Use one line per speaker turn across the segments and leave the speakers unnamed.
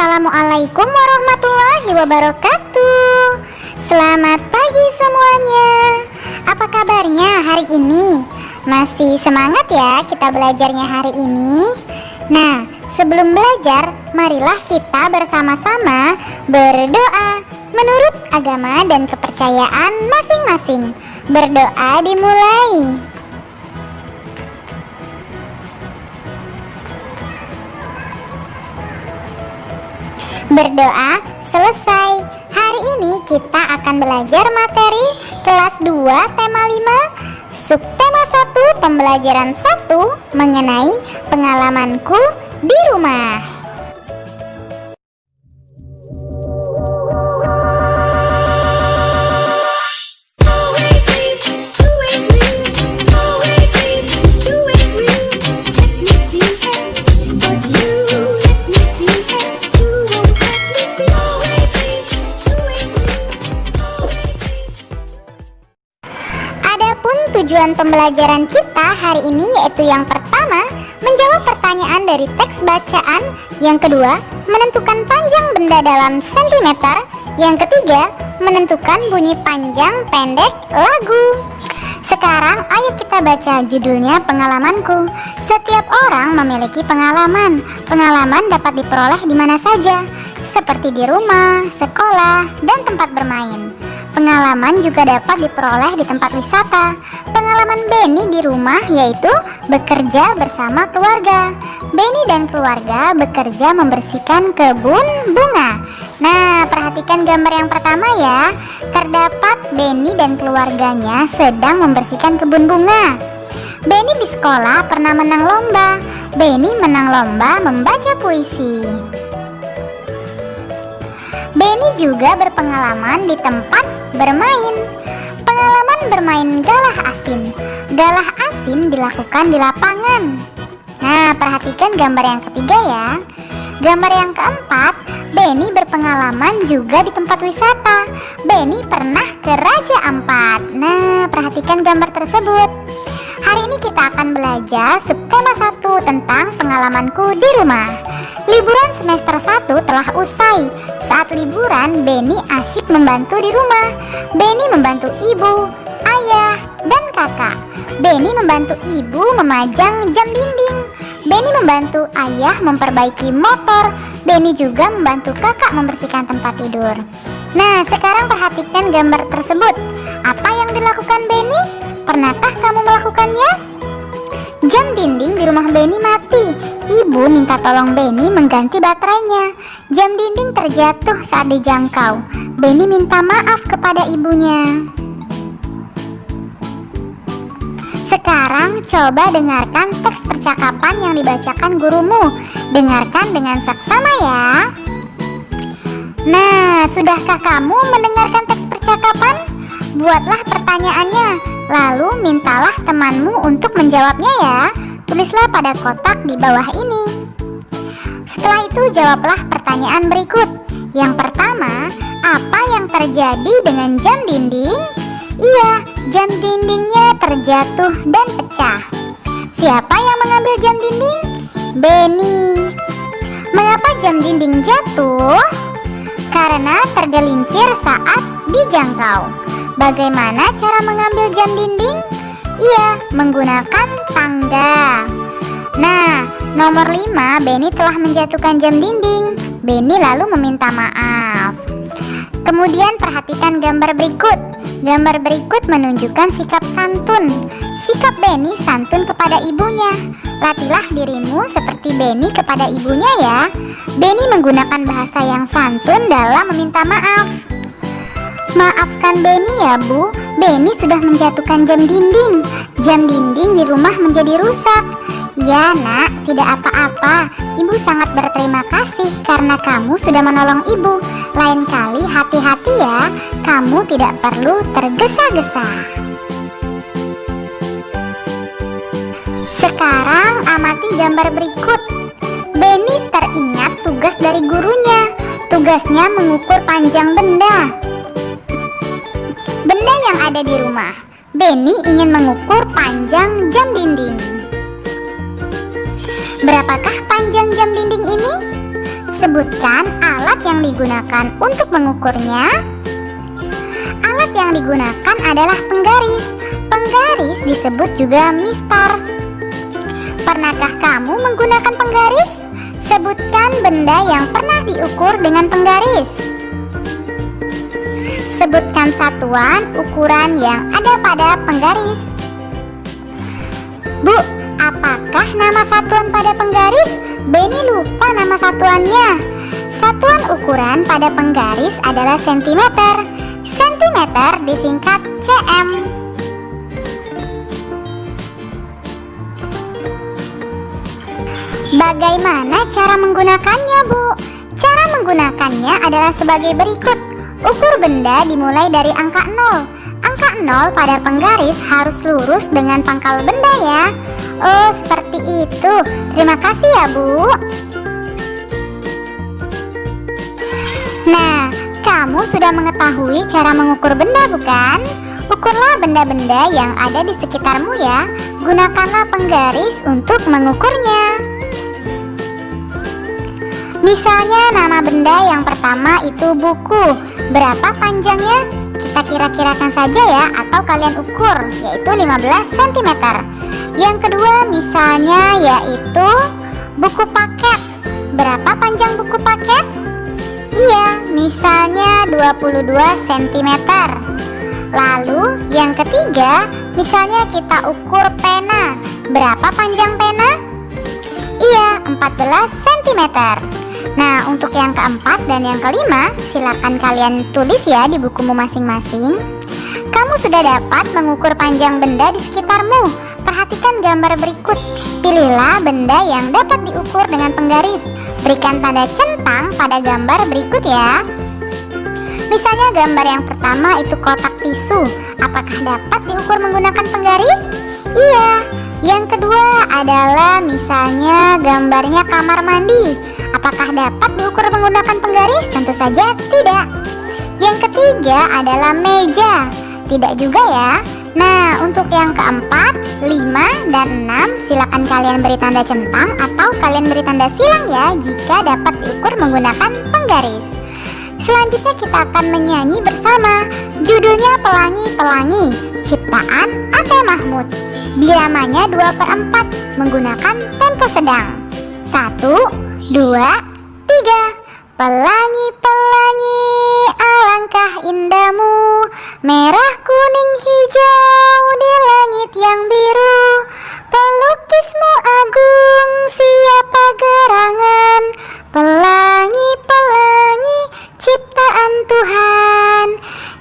Assalamualaikum warahmatullahi wabarakatuh. Selamat pagi semuanya. Apa kabarnya hari ini? Masih semangat ya kita belajarnya hari ini? Nah, sebelum belajar, marilah kita bersama-sama berdoa menurut agama dan kepercayaan masing-masing. Berdoa dimulai. Berdoa selesai. Hari ini kita akan belajar materi kelas 2 tema 5, subtema 1 pembelajaran 1 mengenai pengalamanku di rumah. Tujuan pembelajaran kita hari ini yaitu yang pertama, menjawab pertanyaan dari teks bacaan. Yang kedua, menentukan panjang benda dalam sentimeter. Yang ketiga, menentukan bunyi panjang pendek lagu. Sekarang ayo kita baca judulnya pengalamanku. Setiap orang memiliki pengalaman. Pengalaman dapat diperoleh di mana saja, seperti di rumah, sekolah, dan tempat bermain. Pengalaman juga dapat diperoleh di tempat wisata. Pengalaman Benny di rumah yaitu bekerja bersama keluarga. Benny dan keluarga bekerja membersihkan kebun bunga. Nah, perhatikan gambar yang pertama ya. Terdapat Benny dan keluarganya sedang membersihkan kebun bunga. Benny di sekolah pernah menang lomba. Benny menang lomba membaca puisi. Benny juga berpengalaman di tempat bermain. Pengalaman bermain galah asin. Galah asin dilakukan di lapangan. Nah, perhatikan gambar yang ketiga ya. Gambar yang keempat, Benny berpengalaman juga di tempat wisata. Benny pernah ke Raja Ampat. Nah, perhatikan gambar tersebut. Hari ini kita akan belajar subtema 1 tentang pengalamanku di rumah. Liburan semester 1 telah usai. Saat liburan, Benny asyik membantu di rumah. Benny membantu ibu, ayah, dan kakak. Benny membantu ibu memajang jam dinding. Benny membantu ayah memperbaiki motor. Benny juga membantu kakak membersihkan tempat tidur. Nah, sekarang perhatikan gambar tersebut. Apa yang dilakukan Benny? Pernahkah kamu melakukannya? Jam dinding di rumah Benny mati. Ibu minta tolong Benny mengganti baterainya. Jam dinding terjatuh saat dijangkau. Benny minta maaf kepada ibunya. Sekarang coba dengarkan teks percakapan yang dibacakan gurumu. Dengarkan dengan saksama ya. Nah, sudahkah kamu mendengarkan teks percakapan? Buatlah pertanyaannya, lalu mintalah temanmu untuk menjawabnya ya. Tulislah pada kotak di bawah ini. Setelah itu jawablah pertanyaan berikut. Yang pertama, apa yang terjadi dengan jam dinding? Iya, jam dindingnya terjatuh dan pecah. Siapa yang mengambil jam dinding? Benny. Mengapa jam dinding jatuh? Karena tergelincir saat dijangkau. Bagaimana cara mengambil jam dinding? Iya, menggunakan tangga. Nah, nomor 5, Benny telah menjatuhkan jam dinding. Benny lalu meminta maaf. Kemudian perhatikan gambar berikut. Gambar berikut menunjukkan sikap santun. Sikap Benny santun kepada ibunya. Latihlah dirimu seperti Benny kepada ibunya ya. Benny menggunakan bahasa yang santun dalam meminta maaf. Maafkan Benny ya Bu, Benny sudah menjatuhkan jam dinding. Jam dinding di rumah menjadi rusak. Ya nak, tidak apa-apa. Ibu sangat berterima kasih karena kamu sudah menolong ibu. Lain kali hati-hati ya, kamu tidak perlu tergesa-gesa. Sekarang amati gambar berikut. Benny teringat tugas dari gurunya. Tugasnya mengukur panjang benda. Benda yang ada di rumah. Benny ingin mengukur panjang jam dinding. Berapakah panjang jam dinding ini? Sebutkan alat yang digunakan untuk mengukurnya. Alat yang digunakan adalah penggaris. Penggaris disebut juga mistar. Pernahkah kamu menggunakan penggaris? Sebutkan benda yang pernah diukur dengan penggaris. Sebutkan satuan ukuran yang ada pada penggaris. Bu, apakah nama satuan pada penggaris? Benny lupa nama satuannya. Satuan ukuran pada penggaris adalah sentimeter. Sentimeter disingkat cm. Bagaimana cara menggunakannya, Bu? Cara menggunakannya adalah sebagai berikut. Ukur benda dimulai dari angka 0. Angka 0 pada penggaris harus lurus dengan pangkal benda ya. Oh, seperti itu. Terima kasih ya, Bu. Nah, kamu sudah mengetahui cara mengukur benda, bukan? Ukurlah benda-benda yang ada di sekitarmu ya. Gunakanlah penggaris untuk mengukurnya. Misalnya nama benda yang pertama itu buku. Berapa panjangnya? Kita kira-kirakan saja ya, atau kalian ukur, yaitu 15 cm. Yang kedua misalnya yaitu buku paket. Berapa panjang buku paket? Iya, misalnya 22 cm. Lalu yang ketiga, misalnya kita ukur pena. Berapa panjang pena? Iya, 14 cm. Nah, untuk yang keempat dan yang kelima, silakan kalian tulis ya di bukumu masing-masing. Kamu sudah dapat mengukur panjang benda di sekitarmu. Perhatikan gambar berikut. Pilihlah benda yang dapat diukur dengan penggaris. Berikan tanda centang pada gambar berikut ya. Misalnya gambar yang pertama itu kotak tisu. Apakah dapat diukur menggunakan penggaris? Iya. Yang kedua adalah misalnya gambarnya kamar mandi. Apakah dapat diukur menggunakan penggaris? Tentu saja tidak. Yang ketiga adalah meja. Tidak juga ya. Nah, untuk yang keempat, 5 dan 6 silakan kalian beri tanda centang atau kalian beri tanda silang ya jika dapat diukur menggunakan penggaris. Selanjutnya kita akan menyanyi bersama. Judulnya Pelangi-Pelangi, ciptaan Ate Mahmud. Biramanya 2/4 menggunakan tempo sedang. 1, 2, 3. Pelangi-pelangi, alangkah indahmu, merah, kuning, hijau di langit yang biru. Pelukismu agung, siapa gerangan, pelangi-pelangi, ciptaan Tuhan.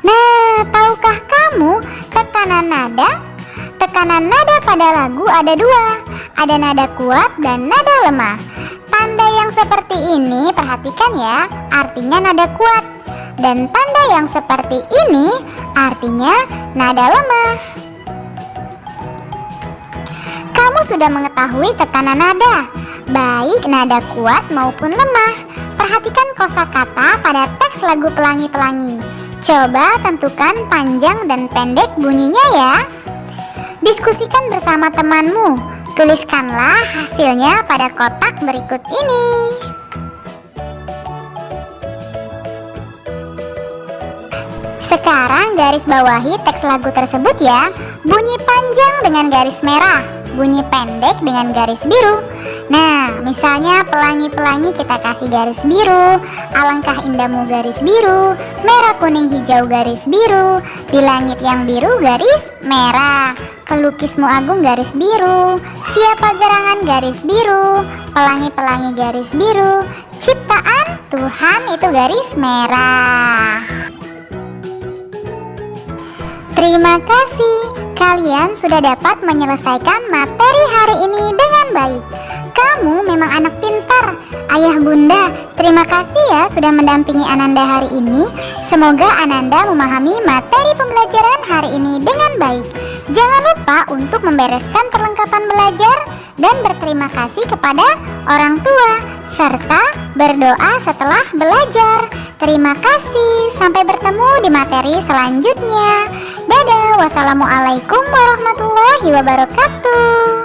Nah, tahukah kamu tekanan nada? Tekanan nada pada lagu ada 2. Ada nada kuat dan nada lemah. Tanda yang seperti ini perhatikan ya, artinya nada kuat. Dan tanda yang seperti ini artinya nada lemah. Kamu sudah mengetahui tekanan nada, baik nada kuat maupun lemah. Perhatikan kosakata pada teks lagu Pelangi-Pelangi. Coba tentukan panjang dan pendek bunyinya ya. Diskusikan bersama temanmu. Tuliskanlah hasilnya pada kotak berikut ini. Sekarang garis bawahi teks lagu tersebut ya. Bunyi panjang dengan garis merah, bunyi pendek dengan garis biru. Nah, misalnya pelangi-pelangi kita kasih garis biru, alangkah indahmu garis biru, merah kuning hijau garis biru, di langit yang biru garis merah, pelukismu agung garis biru, siapa gerangan garis biru, pelangi-pelangi garis biru, ciptaan Tuhan itu garis merah. Terima kasih, kalian sudah dapat menyelesaikan materi hari ini dengan baik. Kamu memang anak pintar. Ayah bunda, terima kasih ya sudah mendampingi Ananda hari ini. Semoga Ananda memahami materi pembelajaran hari ini dengan baik. Jangan lupa untuk membereskan perlengkapan belajar dan berterima kasih kepada orang tua, serta berdoa setelah belajar. Terima kasih, sampai bertemu di materi selanjutnya. Dadah, wassalamualaikum warahmatullahi wabarakatuh.